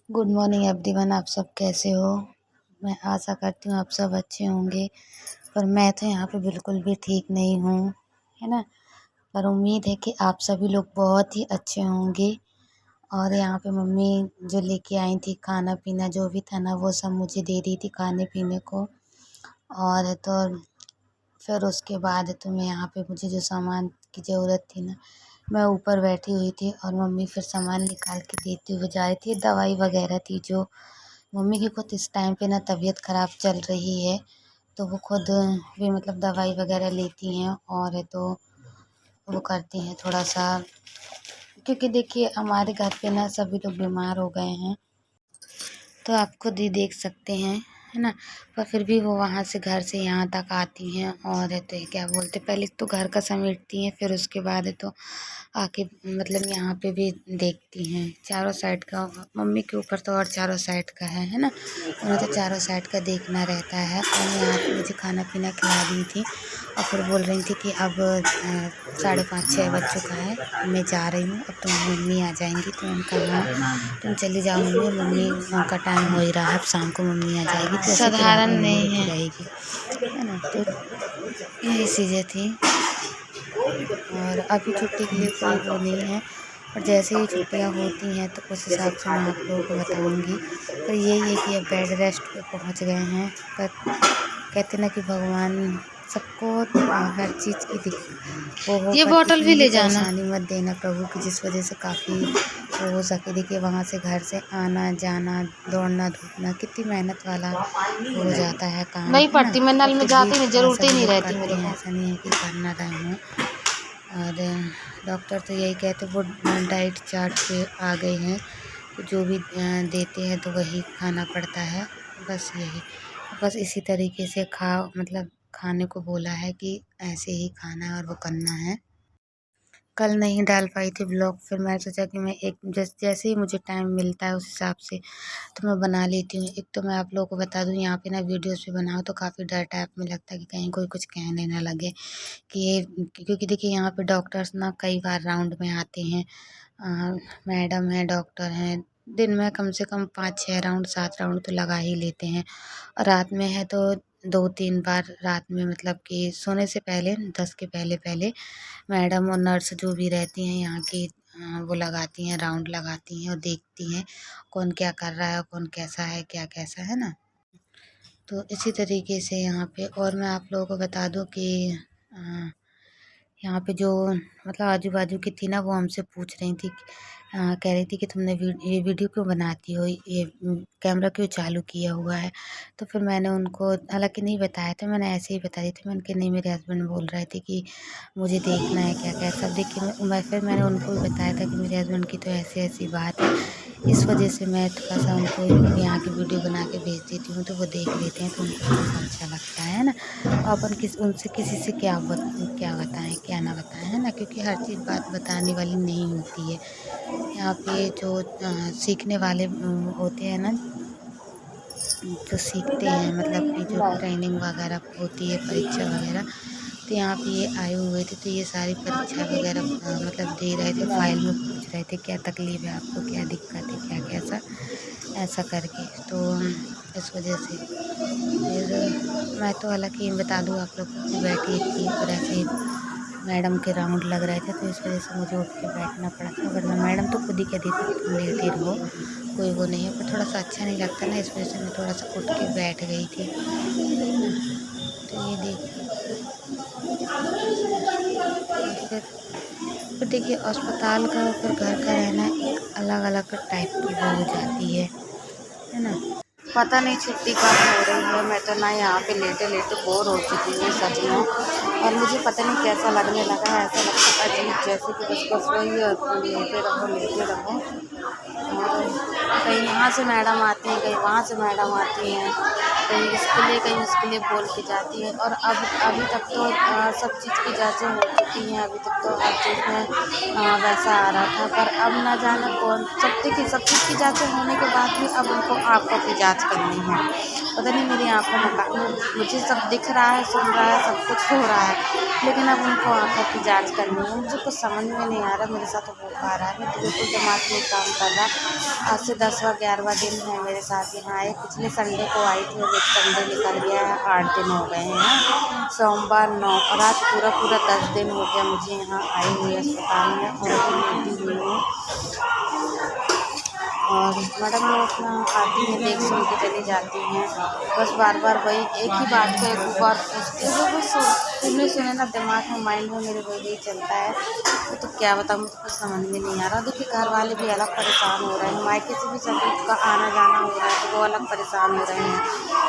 Good morning everyone. आप सब कैसे हो? मैं आशा करती हूँ आप सब अच्छे होंगे। पर मैं तो यहाँ पे बिल्कुल भी ठीक नहीं हूँ, है ना। पर उम्मीद है कि आप सभी लोग बहुत ही अच्छे होंगे। और यहाँ पे मम्मी जो लेके आई थी खाना पीना जो भी था ना, वो सब मुझे दे दी थी खाने पीने को। और तो फिर उसके बाद तो मैं यहाँ पे मुझे जो सामान की ज़रूरत थी ना, मैं ऊपर बैठी हुई थी और मम्मी फिर सामान निकाल के देती हुई जा रही थी। दवाई वगैरह थी जो मम्मी की खुद इस टाइम पे ना तबीयत ख़राब चल रही है, तो वो खुद भी मतलब दवाई वगैरह लेती हैं और तो वो करती हैं थोड़ा सा, क्योंकि देखिए हमारे घर पे ना सभी लोग बीमार हो गए हैं, तो आप खुद ही देख सकते हैं, है ना। पर फिर भी वो वहाँ से घर से यहाँ तक आती हैं और तो ये क्या बोलते, पहले तो घर का समेटती हैं, फिर उसके बाद तो आके मतलब यहाँ पे भी देखती हैं चारों साइड का। मम्मी के ऊपर तो और चारों साइड का है ना। उन्हें तो चारों साइड का देखना रहता है। और यहाँ पे मुझे खाना पीना खिला दी थी और फिर बोल रही थी कि अब 5:30-6 बज चुका है, मैं जा रही हूँ, अब तुम्हारी मम्मी आ जाएंगी। तो मैंने कहा हाँ तुम चली जाओ मम्मी, मम्मी उनका टाइम हो ही रहा है, अब शाम को मम्मी आ जाएगी तो साधारण नहीं है रहेगी, है ना। तो यही चीज़ें थी और अभी छुट्टी के लिए कोई वो नहीं है। और जैसे ही छुट्टियां होती हैं तो उस हिसाब से मैं आप लोगों को बताऊंगी। पर यही है कि अब बेड रेस्ट पे पहुंच गए हैं। पर कहते ना कि भगवान सबको हर चीज़ की वो हो, ये बॉटल भी ले जाना, परेशानी मत देना प्रभु की, जिस वजह से काफ़ी वो हो सके। देखिए वहाँ से घर से आना जाना, दौड़ना धूपना कितनी मेहनत वाला हो जाता है काम। नहीं पड़ती, मैं नल में जाती नहीं, ज़रूरत ही नहीं रहती मेरे को। ऐसा नहीं है कि करना रही हूँ। और डॉक्टर तो यही कहते, वो डाइट चार्ट पे आ गए हैं, तो जो भी देते हैं तो वही खाना पड़ता है। बस यही, बस इसी तरीके से मतलब खाने को बोला है कि ऐसे ही खाना है और वो करना है। कल नहीं डाल पाई थी ब्लॉग, फिर मैं सोचा कि मैं एक जैसे ही मुझे टाइम मिलता है उस हिसाब से तो मैं बना लेती हूँ। एक तो मैं आप लोगों को बता दूँ, यहाँ पे ना वीडियोस भी बनाओ तो काफ़ी डर टाइप में लगता है कि कहीं कोई कुछ कहने ना लगे कि ये, क्योंकि देखिए यहाँ पे डॉक्टर्स ना कई बार राउंड में आते हैं। मैडम हैं, डॉक्टर हैं, दिन में कम से कम 5-6 राउंड 7 राउंड तो लगा ही लेते हैं। और रात में है तो 2-3 बार रात में, मतलब कि सोने से पहले 10 के पहले पहले मैडम और नर्स जो भी रहती हैं यहाँ की, वो लगाती हैं, राउंड लगाती हैं और देखती हैं कौन क्या कर रहा है, कौन कैसा है, क्या कैसा है ना। तो इसी तरीके से यहाँ पे और मैं आप लोगों को बता दूँ कि यहाँ पे जो मतलब आजू बाजू की थी ना, वो हमसे पूछ रही थी, कह रही थी कि तुमने ये वीडियो क्यों बनाती हो, ये कैमरा क्यों चालू किया हुआ है। तो फिर मैंने उनको हालांकि नहीं बताया था, मैंने ऐसे ही बता दी थी। मैंने कि नहीं, मेरे हस्बैंड बोल रहे थे कि मुझे देखना है क्या क्या सब। देखिए फिर मैंने उनको भी बताया था कि मेरे हस्बैंड की तो ऐसी ऐसी बात है, इस वजह से मैं थोड़ा सा उनको यहाँ की वीडियो बना के भेज देती हूँ, तो वो देख लेते हैं तो उनको थोड़ा सा अच्छा लगता है ना। अपन उनसे किसी से क्या बताएं क्या ना बताएं, है ना, क्योंकि हर चीज़ बात बताने वाली नहीं होती है। यहाँ पे जो सीखने वाले होते हैं ना, जो सीखते हैं, मतलब कि जो ट्रेनिंग वगैरह होती है, परीक्षा वगैरह, तो यहाँ पे ये आए हुए थे, तो ये सारी परीक्षा वगैरह मतलब दे रहे थे, फाइल में पूछ रहे थे क्या तकलीफ़ है आपको, क्या दिक्कत है, क्या कैसा, ऐसा करके। तो इस वजह से फिर मैं तो हालांकि बता दूँ आप लोग को, बैठी थी और ऐसे ही मैडम के राउंड लग रहे थे, तो इस वजह से मुझे उठ के बैठना पड़ा था, वरना मैडम तो खुद ही कह देती तुम लेटे रहो, कोई वो नहीं है। पर थोड़ा सा अच्छा नहीं लगता ना, इस वजह से मैं थोड़ा सा उठ के बैठ गई थी, है ना। तो ये देखिए, और फिर देखिए अस्पताल का और फिर घर का रहना एक अलग अलग टाइप की वो हो जाती है ना। पता नहीं छुट्टी कब हो रही है, मैं तो ना यहाँ पे लेटे लेटे बोर हो चुकी हूँ सच में। और मुझे पता नहीं कैसा लगने लगा है, ऐसा लगता है अजीब, जैसे कि बस वही लेटे रहो। और कहीं यहाँ से मैडम आती हैं, कहीं वहाँ से मैडम आती हैं, कहीं इसके लिए बोल के जाती हैं। और अब अभी तक तो सब चीज़ की जाँचें हो चुकी हैं, अभी तक तो हर चीज़ में वैसा आ रहा था। पर अब ना जाने कौन, सब चीज़ की जाँचें होने के बाद भी अब उनको आँखों की जाँच करनी है। पता नहीं मेरी आँखों में मुझे सब दिख रहा है, सुन रहा है, सब कुछ हो रहा है, लेकिन अब उनको आँखों की जाँच करनी है। मुझे कुछ समझ में नहीं आ रहा, मेरे साथ हो पा रहा है, मेरे बिल्कुल दिमाग नहीं काम कर रहा। आज से 10 व 11वां दिन है मेरे साथ यहाँ आए। पिछले संडे को आई थी और एक संडे निकल गया है, 8 दिन हो गए हैं, सोमवार 9 और आज पूरा पूरा 10 दिन हो गया मुझे यहाँ आई हुई अस्पताल में और अभी लेटी हुई हूँ। और मैडम लोग अपना आती हैं, देख सुन के चली जाती हैं, बस बार बार वही एक ही बात को एक बार पूछती है। वो बस सुने सुने ना दिमाग में, माइंड में मेरे वही चलता है। तो क्या बताऊँ, मुझे कुछ समझ में नहीं आ रहा। देखिए घर वाले भी अलग परेशान हो रहे हैं, मायके से भी सभी का आना जाना हो रहा है तो वो अलग परेशान हो रहे हैं।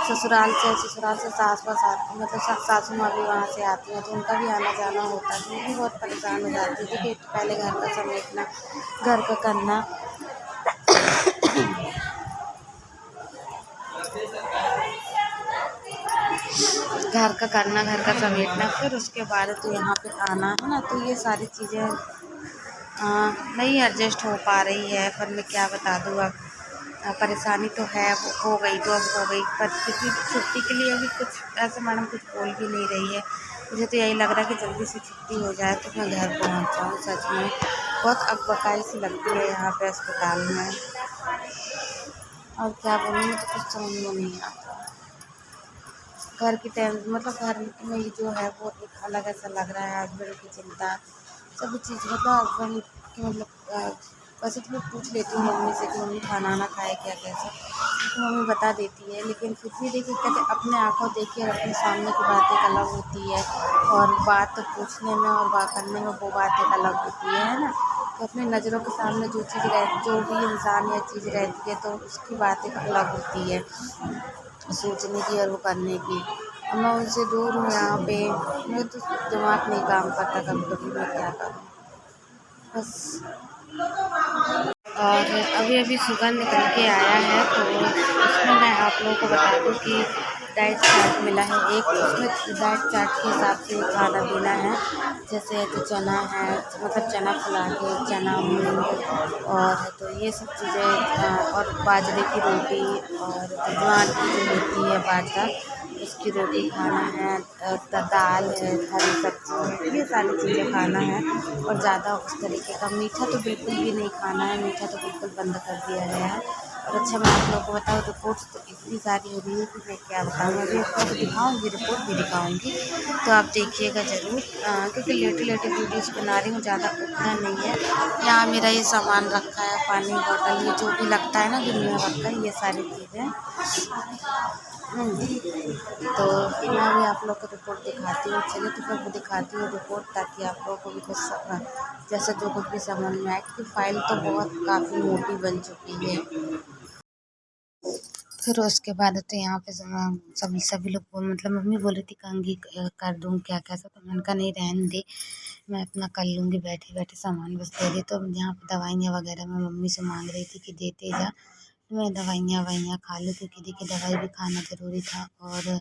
ससुराल से सास वास आती, मतलब सासू माँ भी वहाँ से आती हैं तो उनका भी आना जाना होता है तो वो भी बहुत परेशान हो जाती है। देखिए पहले घर का समेटना, घर का करना, घर का करना, घर का समेटना, फिर उसके बाद तो यहाँ पे आना है ना, तो ये सारी चीज़ें नहीं एडजस्ट हो पा रही है। पर मैं क्या बता दूँ अब, परेशानी तो है, वो हो गई तो अब हो गई। पर क्योंकि छुट्टी के लिए अभी कुछ ऐसे मैडम कुछ बोल भी नहीं रही है। मुझे तो यही लग रहा है कि जल्दी से छुट्टी हो जाए तो मैं घर पहुँच जाऊँ। सच में बहुत अकबकाई सी लगती है यहाँ पे अस्पताल में, और क्या बोलूँ, मुझे कुछ समझ में नहीं आता। घर की मतलब घर में ही जो है वो एक अलग ऐसा लग रहा है। हस्बैंड की चिंता, सभी चीज़, मतलब हस्बैंड की, मतलब वैसे तो मैं पूछ लेती हूँ मम्मी से कि मम्मी खाना वाना खाए क्या कैसा, तो मम्मी बता देती है। लेकिन फिर भी देखिए कहते अपने आँखों देखिए और अपने सामने की बात एक अलग होती है, और बात तो पूछने में और बात करने में वो बात एक अलग होती है ना। तो अपनी नज़रों के सामने जो चीज़ रह, जो भी इंसान या चीज़ रहती है तो उसकी बात एक अलग होती है, सोचने की और वो करने की। अब मैं उनसे दूर हूँ यहाँ पे, मेरा तो दिमाग नहीं काम करता कभी कभी, मैं क्या करूँ बस। और अभी अभी सुबह निकल के आया है तो उसमें मैं आप लोगों को बता दूँ कि डाइट चार्ट मिला है एक, उसमें डाइट चार्ट के हिसाब से खाना पीना है। जैसे तो चना है, मतलब चना फुला के, चना मूंग और तो ये सब चीज़ें, और बाजरे की रोटी, और ज्वार की जो होती है बाजरा, उसकी रोटी खाना है, दाल है, हरी सब्जी है, ये सारी चीज़ें खाना है। और ज़्यादा उस तरीके का मीठा तो बिल्कुल भी नहीं खाना है, मीठा तो बिल्कुल बंद कर दिया गया है। और अच्छा मैं आप लोगों को बताऊँ, रिपोर्ट्स तो इतनी सारी हो रही है कि मैं क्या बताऊँ। अभी आपको दिखाऊँगी, रिपोर्ट भी दिखाऊँगी, तो आप देखिएगा ज़रूर, क्योंकि लेटे लेटे वीडियोज़ बना रही हूँ, ज़्यादा उठना नहीं है। यहाँ मेरा ये सामान रखा है, पानी बॉटल, ये जो भी लगता है ना दुनिया भर का, ये सारी चीज़ें। तो मैं भी आप लोग को रिपोर्ट दिखाती हूँ। चलिए तो फिर वो दिखाती हूँ रिपोर्ट, ताकि आप लोगों को भी कुछ जैसे जो कुछ भी समझ में आए, क्योंकि फाइल तो बहुत काफ़ी मोटी बन चुकी है। फिर उसके बाद तो यहाँ पे सभी लोग मतलब मम्मी बोल रही थी कंघी कर दूँ क्या कैसा, तो मैंने कहा नहीं रहने दे, मैं अपना कर लूँगी बैठे बैठे, सामान बस दे दी। तो यहाँ पे दवाइयाँ वगैरह मैं मम्मी से मांग रही थी कि देते जा, मैं दवाइयाँ ववाइयाँ खा लूँ, क्योंकि देखिए दवाई भी खाना ज़रूरी था। और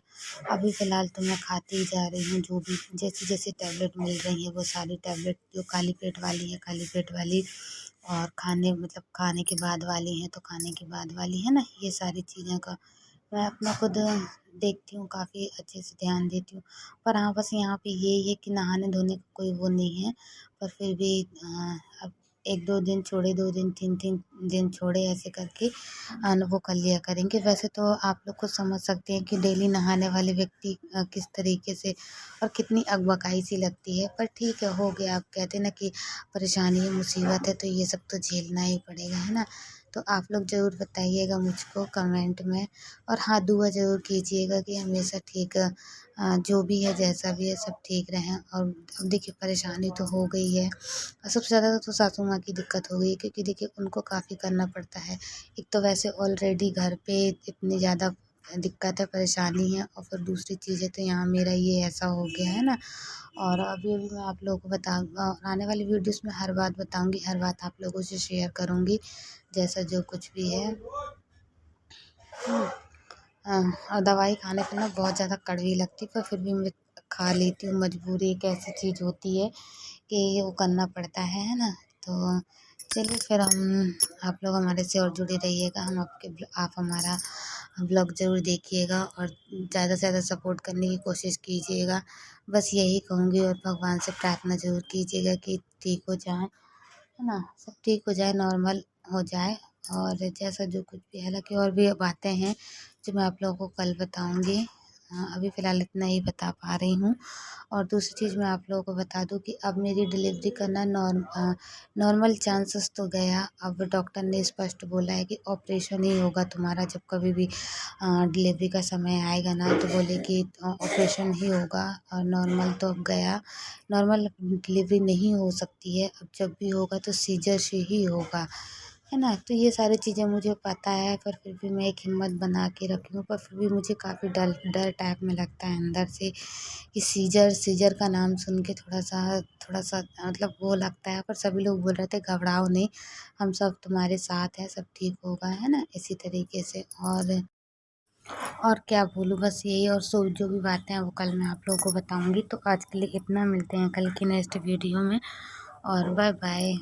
अभी फ़िलहाल तो मैं खाती ही जा रही हूँ, जो भी जैसी जैसी टैबलेट मिल रही है वो सारी टैबलेट, जो खाली पेट वाली है खाली पेट वाली, और खाने मतलब खाने के बाद वाली हैं तो खाने के बाद वाली है ना, ये सारी चीज़ों का मैं अपना खुद देखती हूँ, काफ़ी अच्छे से ध्यान देती हूँ। पर हाँ बस यहाँ पे यही है कि नहाने धोने का कोई वो नहीं है, पर फिर भी अब 1-2 दिन छोड़े, 2 दिन 3-3 दिन छोड़े, ऐसे करके वो कर लिया करेंगे। वैसे तो आप लोग खुद समझ सकते हैं कि डेली नहाने वाले व्यक्ति किस तरीके से और कितनी अकबकाई सी लगती है। पर ठीक है, हो गया। आप कहते हैं ना कि परेशानी है, मुसीबत है, तो ये सब तो झेलना ही पड़ेगा, है ना? तो आप लोग ज़रूर बताइएगा मुझको कमेंट में, और हाँ दुआ ज़रूर कीजिएगा कि हमेशा ठीक, जो भी है जैसा भी है सब ठीक रहें। और अब देखिए परेशानी तो हो गई है, और सबसे ज़्यादा तो सासू माँ की दिक्कत हो गई है, क्योंकि देखिए उनको काफ़ी करना पड़ता है। एक तो वैसे ऑलरेडी घर पे इतनी ज़्यादा दिक्कत है, परेशानी है, और फिर दूसरी चीज़ें तो यहाँ मेरा ये ऐसा हो गया है ना। और अभी-अभी मैं आप लोगों को आने वाली वीडियोज़ में हर बात बताऊँगी, हर बात आप लोगों से शेयर करूँगी, जैसा जो कुछ भी है। और दवाई खाने पे ना बहुत ज़्यादा कड़वी लगती है, पर फिर भी मैं खा लेती हूँ, मजबूरी एक ऐसी चीज़ होती है कि वो करना पड़ता है ना? तो चलिए फिर आप लोग हमारे से और जुड़े रहिएगा, आप हमारा ब्लॉग ज़रूर देखिएगा, और ज़्यादा से ज़्यादा सपोर्ट करने की कोशिश कीजिएगा। बस यही कहूँगी, और भगवान से प्रार्थना ज़रूर कीजिएगा कि ठीक हो जाएँ, है ना? सब ठीक हो जाए, नॉर्मल हो जाए, और जैसा जो कुछ भी, हालाँकि और भी बातें हैं जो मैं आप लोगों को कल बताऊँगी। अभी फ़िलहाल इतना ही बता पा रही हूँ। और दूसरी चीज़ मैं आप लोगों को बता दूँ कि अब मेरी डिलीवरी का ना नॉर्मल चांसेस तो गया। अब डॉक्टर ने स्पष्ट बोला है कि ऑपरेशन ही होगा तुम्हारा, जब कभी भी डिलीवरी का समय आएगा ना तो बोले कि ऑपरेशन ही होगा। और नॉर्मल तो अब गया, नॉर्मल डिलीवरी नहीं हो सकती है। अब जब भी होगा तो सीज़र से ही होगा, है ना? तो ये सारी चीज़ें मुझे पता है, पर फिर भी मैं एक हिम्मत बना के रखी हूँ। पर फिर भी मुझे काफ़ी डर डर टाइप में लगता है अंदर से कि सीज़र सीज़र का नाम सुन के थोड़ा सा मतलब वो लगता है। पर सभी लोग बोल रहे थे घबराओ नहीं, हम सब तुम्हारे साथ हैं, सब ठीक होगा, है ना? इसी तरीके से। और क्या बोलूँ, बस यही। और जो भी बातें हैं वो कल मैं आप लोगों को बताऊँगी। तो आज के लिए इतना, मिलते हैं कल की नेक्स्ट वीडियो में, और बाय बाय।